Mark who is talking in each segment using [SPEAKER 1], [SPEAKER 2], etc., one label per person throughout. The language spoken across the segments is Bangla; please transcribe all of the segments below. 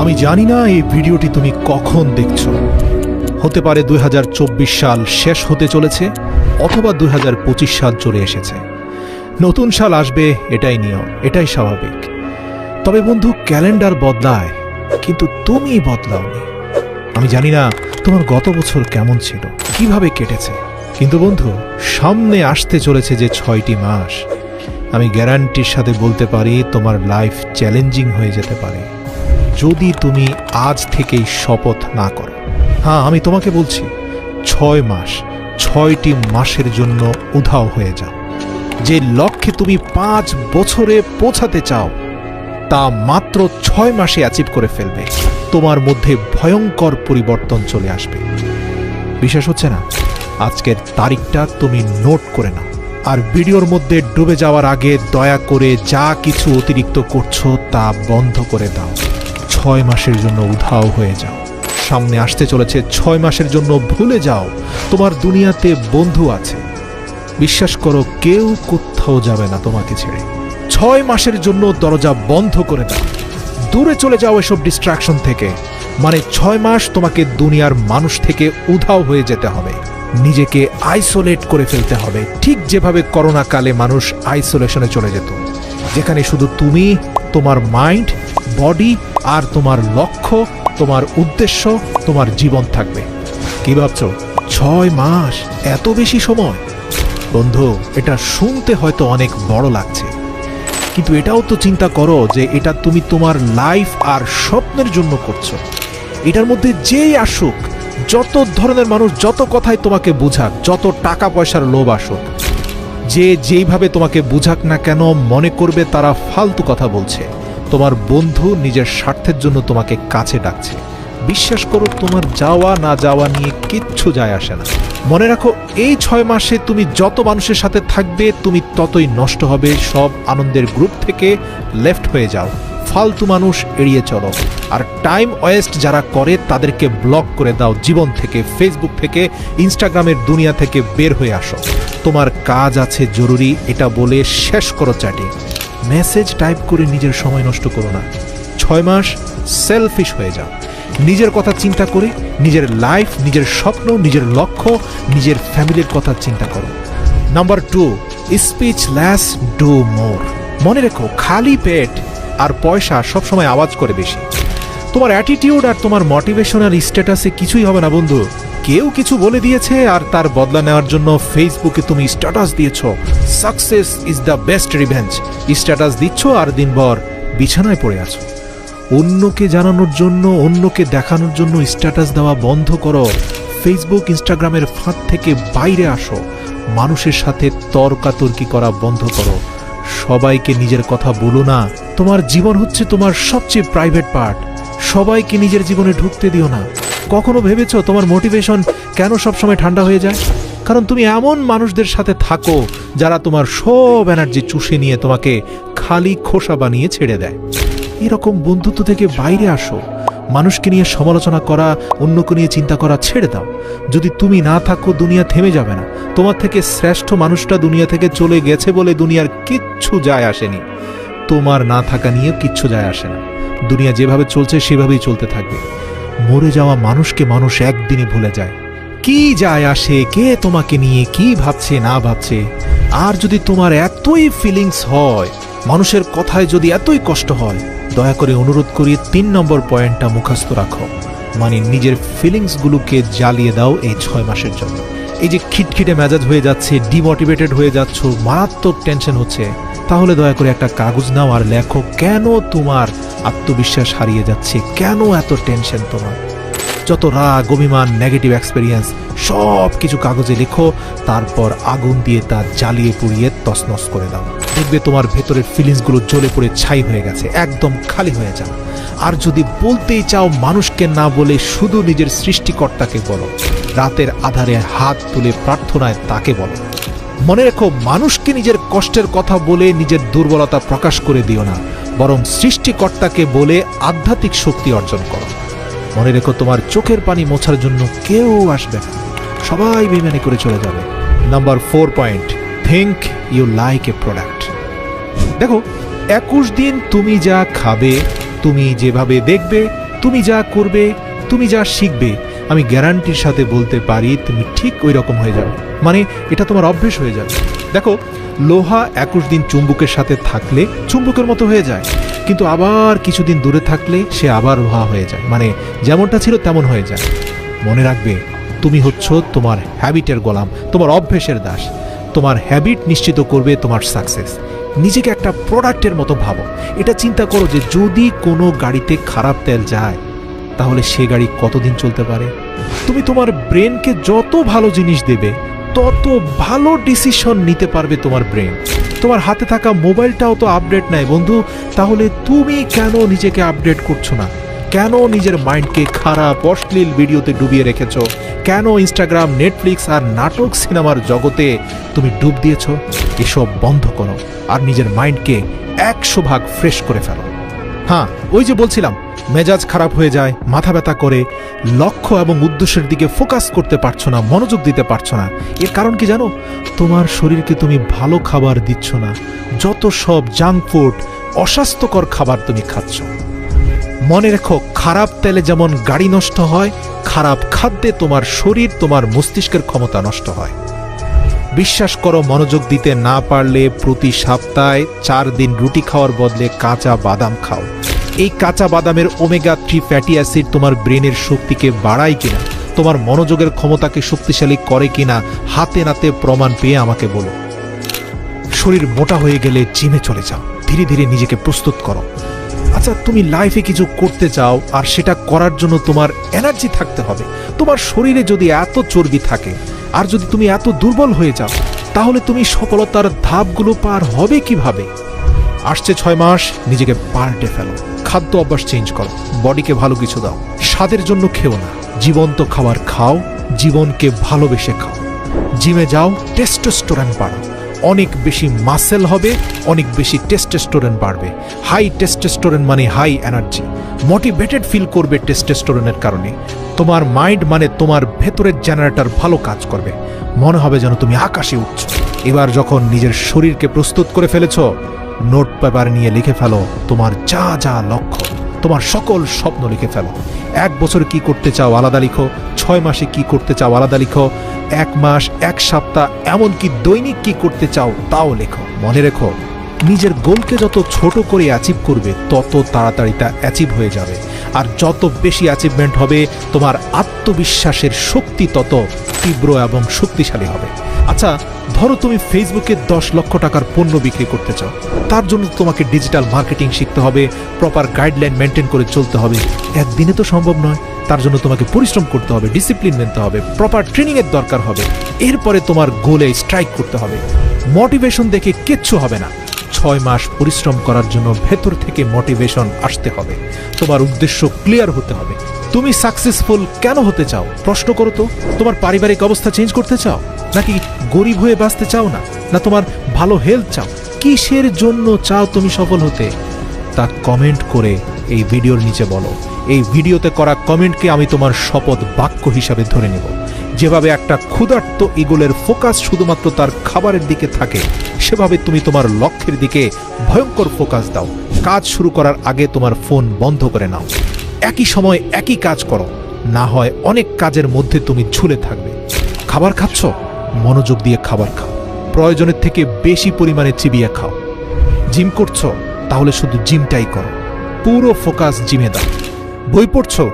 [SPEAKER 1] আমি জানি না এই ভিডিওটি তুমি কখন দেখছো। হতে পারে 2024 সাল শেষ হতে চলেছে, অথবা 2025 সাল চলে এসেছে। নতুন সাল আসবে, এটাই নিয়ম, এটাই স্বাভাবিক। তবে বন্ধু, ক্যালেন্ডার বদলায়, কিন্তু তুমি বদলাওনি। আমি জানি না তোমার গত বছর কেমন ছিল, কিভাবে কেটেছে, কিন্তু বন্ধু, সামনে আসতে চলেছে যে 6টি মাস, আমি গ্যারান্টির সাথে বলতে পারি তোমার লাইফ চ্যালেঞ্জিং হয়ে যেতে পারে যদি তুমি আজ থেকেই শপথ না করো। হ্যাঁ, আমি তোমাকে বলছি, 6 মাস, 6টি মাসের জন্য উধাও হয়ে যাও। যে লক্ষ্যে তুমি 5 বছরে পৌঁছাতে চাও, তা মাত্র 6 মাসে অ্যাচিভ করে ফেলবে। তোমার মধ্যে ভয়ঙ্কর পরিবর্তন চলে আসবে। বিশ্বাস হচ্ছে না? আজকের তারিখটা তুমি নোট করে নাও, আর ভিডিওর মধ্যে ডুবে যাওয়ার আগে দয়া করে যা কিছু অতিরিক্ত করছো তা বন্ধ করে দাও। 6 মাসের জন্য উধাও হয়ে যাও। সামনে আসতে চলেছে 6 মাসের জন্য ভুলে যাও তোমার দুনিয়াতে বন্ধু আছে। বিশ্বাস করো, কেউ কোথাও যাবে না তোমাকে ছেড়ে। 6 মাসের জন্য দরজা বন্ধ করে দাও, দূরে চলে যাও এসব ডিস্ট্রাকশন থেকে। মানে 6 মাস তোমাকে দুনিয়ার মানুষ থেকে উধাও হয়ে যেতে হবে, নিজেকে আইসোলেট করে ফেলতে হবে, ঠিক যেভাবে করোনা কালে মানুষ আইসোলেশনে চলে যেত, যেখানে শুধু তুমি, তোমার মাইন্ড, বডি আর তোমার লক্ষ্য, তোমার উদ্দেশ্য, তোমার জীবন থাকবে। কি ভাবছো? 6 মাস, এত বেশি সময়? বন্ধু, এটা শুনতে হয়তো অনেক বড় লাগছে, কিন্তু এটাও তো চিন্তা করো যে এটা তুমি তোমার লাইফ আর স্বপ্নের জন্য করছো। এটার মধ্যে যেই আসুক, যত ধরনের মানুষ যত কথাই তোমাকে বুঝাক, যত টাকা পয়সার লোভ আসুক, যে যেইভাবে তোমাকে বুঝাক না কেন, মনে করবে তারা ফালতু কথা বলছে। তোমার বন্ধু নিজের স্বার্থের জন্য তোমাকে কাছে ডাকছে। বিশ্বাস করো, তোমার যাওয়া না যাওয়া নিয়ে কিচ্ছু যায় আসে না। মনে রাখো, এই 6 মাসে তুমি যত মানুষের সাথে থাকবে, তুমি ততই নষ্ট হবে। সব আনন্দের গ্রুপ থেকে লেফট হয়ে যাও, ফালতু মানুষ এড়িয়ে চলো, আর টাইম ওয়েস্ট যারা করে তাদেরকে ব্লক করে দাও জীবন থেকে, ফেসবুক থেকে, ইনস্টাগ্রামের দুনিয়া থেকে বের হয়ে আসো। তোমার কাজ আছে জরুরি, এটা বলে শেষ করো চ্যাটিং। মেসেজ টাইপ করে নিজের সময় নষ্ট করো না। 6 মাস সেলফিশ হয়ে যাও, নিজের কথা চিন্তা করে, নিজের লাইফ, নিজের স্বপ্ন, নিজের লক্ষ্য, নিজের ফ্যামিলির কথা চিন্তা করো। Number 2, speech less, do more. মনে রেখো, খালি পেট আর পয়সা সবসময় আওয়াজ করে বেশি। তোমার অ্যাটিটিউড আর তোমার মোটিভেশনাল স্ট্যাটাসে কিছুই হবে না বন্ধু। কেউ কিছু বলে দিয়েছে আর তার বদলা নেওয়ার জন্য ফেসবুকে তুমি স্ট্যাটাস দিয়েছ, success is the best revenge. Status দিচ্ছ আর দিনভর বিছানায় পড়ে আছো। অন্যকে জানানোর জন্য, অন্যকে দেখানোর জন্য স্ট্যাটাস দেওয়া বন্ধ করো। ফেসবুক, ইনস্টাগ্রামের ফাঁদ থেকে বাইরে আসো। মানুষের সাথে তর্কাতর্কি করা বন্ধ করো। সবাইকে নিজের কথা বলো না। তোমার জীবন হচ্ছে তোমার সবচেয়ে প্রাইভেট পার্ট। সবাইকে নিজের জীবনে ঢুকতে দিও না। কখনো ভেবেছো তোমার মোটিভেশন কেন সবসময় ঠান্ডা হয়ে যায়? কারণ তুমি এমন মানুষদের সাথে থাকো যারা তোমার সব এনার্জি চুষে নিয়ে তোমাকে খালি খোসা বানিয়ে ছেড়ে দেয়। এরকম বন্ধুত্ব থেকে বাইরে আসো। মানুষকে নিয়ে সমালোচনা করা, অন্যকে নিয়ে চিন্তা করা ছেড়ে দাও। যদি তুমি না থাকো, দুনিয়া থেমে যাবে না। তোমার থেকে শ্রেষ্ঠ মানুষটা দুনিয়া থেকে চলে গেছে বলে দুনিয়ার কিচ্ছু যায় আসেনি। তোমার না থাকা নিয়ে কিচ্ছু যায় আসে না। দুনিয়া যেভাবে চলছে সেভাবেই চলতে থাকবে। মরে যাওয়া মানুষকে মানুষ একদিনে ভুলে যায়। কি যায় আসে কে তোমাকে নিয়ে কি ভাবছে না ভাবছে? আর যদি তোমার এতই ফিলিংস হয়, মানুষের কথায় যদি এতই কষ্ট হয়, দয়া করে অনুরোধ করি 3 নম্বর পয়েন্টটা মুখস্থ রাখো। মানে নিজের ফিলিংসগুলোকে জ্বালিয়ে দাও এই 6 মাসের জন্য। এই যে খিটখিটে মেজাজ হয়ে যাচ্ছে, ডিমোটিভেটেড হয়ে যাচ্ছ, মারাত্মক টেনশন হচ্ছে, তাহলে দয়া করে একটা কাগজ নাও আর লেখো কেন তোমার আত্মবিশ্বাস হারিয়ে যাচ্ছে, কেন এত টেনশন তোমার। যত রাগ, অভিমান, নেগেটিভ এক্সপেরিয়েন্স সব কিছু কাগজে লেখো, তারপর আগুন দিয়ে তা জ্বালিয়ে পুড়িয়ে তছনছ করে দাও। দেখবে তোমার ভেতরের ফিলিংসগুলো জ্বলে পড়ে ছাই হয়ে গেছে, একদম খালি হয়ে যাও। আর যদি বলতেই চাও, মানুষকে না বলে শুধু নিজের সৃষ্টিকর্তাকে বলো। রাতের আধারে হাত তুলে প্রার্থনায় তাকে বলো। মনে রেখো, মানুষকে নিজের কষ্টের কথা বলে নিজের দুর্বলতা প্রকাশ করে দিও না, বরং সৃষ্টিকর্তাকে বলে আধ্যাত্মিক শক্তি অর্জন করো। মনে রেখো, তোমার চোখের পানি মোছার জন্য কেউ আসবে না, সবাই বেইমানি করে চলে যাবে। Number 4 point, think you like a product. দেখো, 21 দিন তুমি যা খাবে, তুমি যেভাবে দেখবে, তুমি যা করবে, তুমি যা শিখবে, আমি গ্যারান্টির সাথে বলতে পারি তুমি ঠিক ওই রকম হয়ে যাবে। মানে এটা তোমার অভ্যেস হয়ে যাবে। দেখো, লোহা 21 দিন চুম্বকের সাথে থাকলে চুম্বকের মতো হয়ে যায়, কিন্তু আবার কিছুদিন দূরে থাকলে সে আবার লোহা হয়ে যায়, মানে যেমনটা ছিল তেমন হয়ে যায়। মনে রাখবে, তুমি হচ্ছ তোমার হ্যাবিটের গোলাম, তোমার অভ্যেসের দাস। তোমার হ্যাবিট নিশ্চিত করবে তোমার সাকসেস। নিজেকে একটা প্রোডাক্টের মতো ভাবো। এটা চিন্তা করো যে যদি কোনো গাড়িতে খারাপ তেল যায় তাহলে সে গাড়ি কতদিন চলতে পারে। তুমি তোমার ব্রেনকে যত ভালো জিনিস দেবে তত ভালো ডিসিশন নিতে পারবে তোমার ব্রেন। তোমার হাতে থাকা মোবাইলটাও তো আপডেট নেয় বন্ধু, তাহলে তুমি কেন নিজেকে আপডেট করছো না? কেন নিজের মাইন্ডকে খারাপ অশ্লীল ভিডিওতে ডুবিয়ে রেখেছো? কেন ইনস্টাগ্রাম, নেটফ্লিক্স আর নাটক সিনেমার জগতে তুমি ডুব দিয়েছো? এসব বন্ধ করো আর নিজের মাইন্ডকে 100 ভাগ ফ্রেশ করে ফেলো। হ্যাঁ, ওই যে বলছিলাম, মেজাজ খারাপ হয়ে যায়, মাথা ব্যথা করে, লক্ষ্য এবং উদ্দেশ্যের দিকে ফোকাস করতে পারছো না, মনোযোগ দিতে পারছো না। এর কারণ কি জানো? তোমার শরীরকে তুমি ভালো খাবার দিচ্ছ না। যত সব জাঙ্ক ফুড, অস্বাস্থ্যকর খাবার তুমি খাচ্ছ। মনে রেখো, খারাপ তেলে যেমন গাড়ি নষ্ট হয়, খারাপ খাদ্যে তোমার শরীর, তোমার মস্তিষ্কের ক্ষমতা নষ্ট হয়। বিশ্বাস করো, মনোযোগ দিতে না পারলে প্রতি সপ্তাহে 4 দিন রুটি খাওয়ার বদলে কাঁচা বাদাম খাও। এই কাঁচা বাদামের ওমেগা 3 ফ্যাটি অ্যাসিড তোমার ব্রেনের শক্তিকে বাড়ায় কিনা, তোমার মনোযোগের ক্ষমতাকে শক্তিশালী করে কিনা, হাতে নাতে প্রমাণ পেয়ে আমাকে বলো। শরীর মোটা হয়ে গেলে জিমে চলে যাও, ধীরে ধীরে নিজেকে প্রস্তুত করো। আচ্ছা, তুমি লাইফে কিছু করতে চাও আর সেটা করার জন্য তোমার এনার্জি থাকতে হবে। তোমার শরীরে যদি এত চর্বি থাকে আর যদি তুমি এত দুর্বল হয়ে যাও, তাহলে তুমি সফলতার ধাপগুলো পার হবে কিভাবে? আসছে 6 মাস, নিজেকে পাল্টে ফেলো। খাদ্য অভ্যাস চেঞ্জ করো, বডিকে ভালো কিছু দাও। স্বাদের জন্য খেও না, জীবন্ত খাবার খাও, জীবনকে ভালোবেসে খাও। জিমে যাও, টেস্টোস্টেরন বাড়াও। অনেক বেশি মাসেল হবে, অনেক বেশি টেস্টোস্টেরন বাড়বে। হাই টেস্টোস্টেরন মানে হাই এনার্জি। মোটিভেটেড ফিল করবে টেস্টোস্টেরনের কারণে। তোমার মাইন্ড মানে তোমার ভেতরের জেনারেটর ভালো কাজ করবে। মনে হবে যেন তুমি আকাশে উঠছো। এবার যখন নিজের শরীরকে প্রস্তুত করে ফেলেছো, নোট পেপার নিয়ে লিখে ফেলো তোমার যা যা লক্ষ্য, তোমার সকল স্বপ্ন লিখে ফেলো। 1 বছর কি করতে চাও আলাদা লিখো, 6 মাসে কি করতে চাও আলাদা লিখো, 1 মাস, 1 সপ্তাহ, এমনকি দৈনিক কি করতে চাও তাও লেখো। মনে রেখো, নিজের গোলকে যত ছোট করে অ্যাচিভ করবে তত তাড়াতাড়ি তা অ্যাচিভ হয়ে যাবে। আর যত বেশি অ্যাচিভমেন্ট হবে, তোমার আত্মবিশ্বাসের শক্তি তত তীব্র এবং শক্তিশালী হবে। আচ্ছা, ধরো তুমি ফেসবুকে 10 লক্ষ টাকার পণ্য বিক্রি করতে চাও। তার জন্য তোমাকে ডিজিটাল মার্কেটিং শিখতে হবে, প্রপার গাইডলাইন মেনটেন করে চলতে হবে। একদিনে তো সম্ভব নয়, তার জন্য তোমাকে পরিশ্রম করতে হবে, ডিসিপ্লিন নিতে হবে, প্রপার ট্রেনিংয়ের দরকার হবে। এরপরে তোমার গোলে স্ট্রাইক করতে হবে। মোটিভেশন দেখে কিচ্ছু হবে না। 6 মাস পরিশ্রম করার জন্য ভেতর থেকে মোটিভেশন আসতে হবে। তোমার উদ্দেশ্য ক্লিয়ার হতে হবে। তুমি সাকসেসফুল কেন হতে চাও? প্রশ্ন করো তো। তোমার পারিবারিক অবস্থা চেঞ্জ করতে চাও, নাকি গরিব হয়ে বাঁচতে চাও না, না তোমার ভালো হেলথ চাও? কিসের জন্য চাও তুমি সফল হতে? তা কমেন্ট করে এই ভিডিওর নিচে বলো। এই ভিডিওতে করা কমেন্টকে আমি তোমার শপথ বাক্য হিসাবে ধরে নেব। যেভাবে একটা ক্ষুধার্ত ঈগলের ফোকাস শুধুমাত্র তার খাবারের দিকে থাকে, সেভাবে তুমি তোমার লক্ষ্যের দিকে ভয়ঙ্কর ফোকাস দাও। কাজ শুরু করার আগে তোমার ফোন বন্ধ করে নাও। একই সময় একই কাজ করো, না হয় অনেক কাজের মধ্যে তুমি ঝুলে থাকবে। খাবার খাচ্ছ, মনোযোগ দিয়ে খাবার খাও। প্রয়োজনের থেকে বেশি পরিমাণে চিবিয়ে খাও। জিম করছো, তাহলে শুধু জিমটাই করো, পুরো ফোকাস জিমে দাও। বই পড়ছো,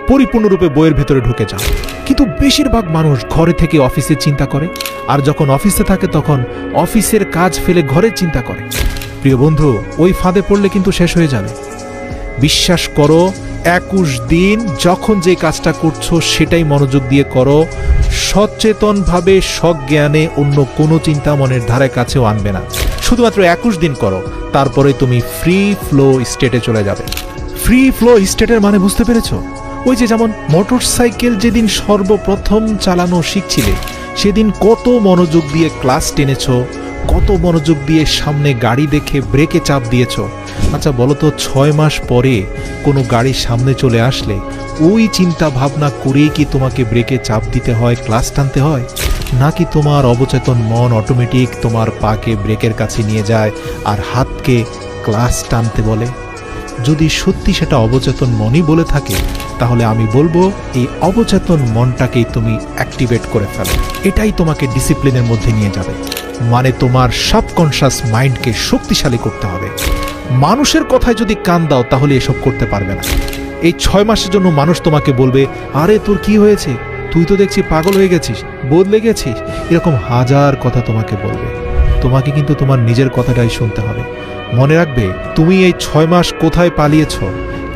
[SPEAKER 1] পরিপূর্ণরূপে বইয়ের ভেতরে ঢুকে যাও। কিন্তু বেশিরভাগ মানুষ ঘরে থেকে অফিসে চিন্তা করে, আর যখন অফিসে থাকে তখন অফিসের কাজ ফেলে ঘরের চিন্তা করে। প্রিয় বন্ধু, ওই ফাঁদে পড়লে কিন্তু শেষ হয়ে যাবে। বিশ্বাস করো, 21 দিন যখন যে কাজটা করছো সেটাই মনোযোগ দিয়ে করো। সচেতনভাবে, সজ্ঞানে, অন্য কোনো চিন্তা মনের ধারে কাছেও আনবে না। শুধুমাত্র 21 দিন করো, তারপরে তুমি ফ্রি ফ্লো স্টেটে চলে যাবে। ফ্রি ফ্লো স্টেটের মানে বুঝতে পেরেছো? ওই যে যেমন মোটরসাইকেল যেদিন সর্বপ্রথম চালানো শিখছিলে, সেদিন কত মনোযোগ দিয়ে ক্লাস টেনেছো, কত মনোযোগ দিয়ে সামনে গাড়ি দেখে ব্রেকে চাপ দিয়েছো। আচ্ছা বলো তো, 6 মাস পরে কোনো গাড়ির সামনে চলে আসলে ওই চিন্তা ভাবনা করেই কি তোমাকে ব্রেকে চাপ দিতে হয়, ক্লাস টানতে হয়? নাকি তোমার অবচেতন মন অটোমেটিক তোমার পাকে ব্রেকের কাছে নিয়ে যায় আর হাতকে ক্লাস টানতে বলে? যদি সত্যি সেটা অবচেতন মনই বলে থাকে, তাহলে আমি বলবো এই অবচেতন মনটাকেই তুমি অ্যাক্টিভেট করে ফেলো। এটাই তোমাকে ডিসিপ্লিনের মধ্যে নিয়ে যাবে। মানে তোমার সাবকনশাস মাইন্ডকে শক্তিশালী করতে হবে। মানুষের কথায় যদি কান দাও তাহলে এসব করতে পারবে না। এই 6 মাসের জন্য মানুষ তোমাকে বলবে, আরে তোর কি হয়েছে, তুই তো দেখছি পাগল হয়ে গেছিস, বদলে গেছিস, এরকম হাজার কথা তোমাকে বলবে। তোমাকে কিন্তু তোমার নিজের কথাটাই শুনতে হবে। মনে রাখবে, তুমি এই 6 মাস কোথায় পালিয়েছ,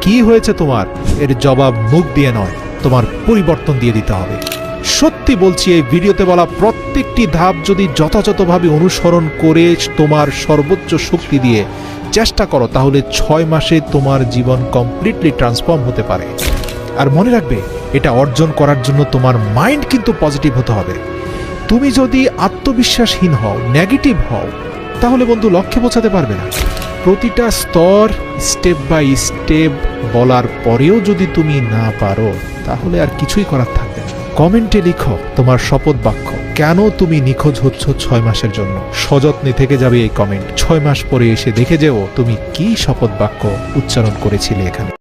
[SPEAKER 1] কি হয়েছে তোমার, এর জবাব মুখ দিয়ে নয়, তোমার পরিবর্তন দিয়ে দিতে হবে। সত্যি বলছি, এই ভিডিওতে বলা প্রত্যেকটি ধাপ যদি যথাযথভাবে অনুসরণ করে তোমার সর্বোচ্চ শক্তি দিয়ে চেষ্টা করো, তাহলে 6 মাসে তোমার জীবন কমপ্লিটলি ট্রান্সফর্ম হতে পারে। আর মনে রাখবে, এটা অর্জন করার জন্য তোমার মাইন্ড কিন্তু পজিটিভ হতে হবে। তুমি যদি আত্মবিশ্বাসহীন হও, নেগেটিভ হও, তাহলে বন্ধু লক্ষ্যে পৌঁছাতে পারবে না। প্রতিটা স্তর স্টেপ বাই স্টেপ বলার পরেও যদি তুমি না পারো, তাহলে আর কিছুই করার থাকবে না। কমেন্টে লিখো তোমার শপথ বাক্য, কেন তুমি নিখোঁজ হচ্ছ 6 মাসের জন্য। সযত্নে থেকে যাবে এই কমেন্ট। 6 মাস পরে এসে দেখে যেও তুমি কি শপথ বাক্য উচ্চারণ করেছিলে এখানে।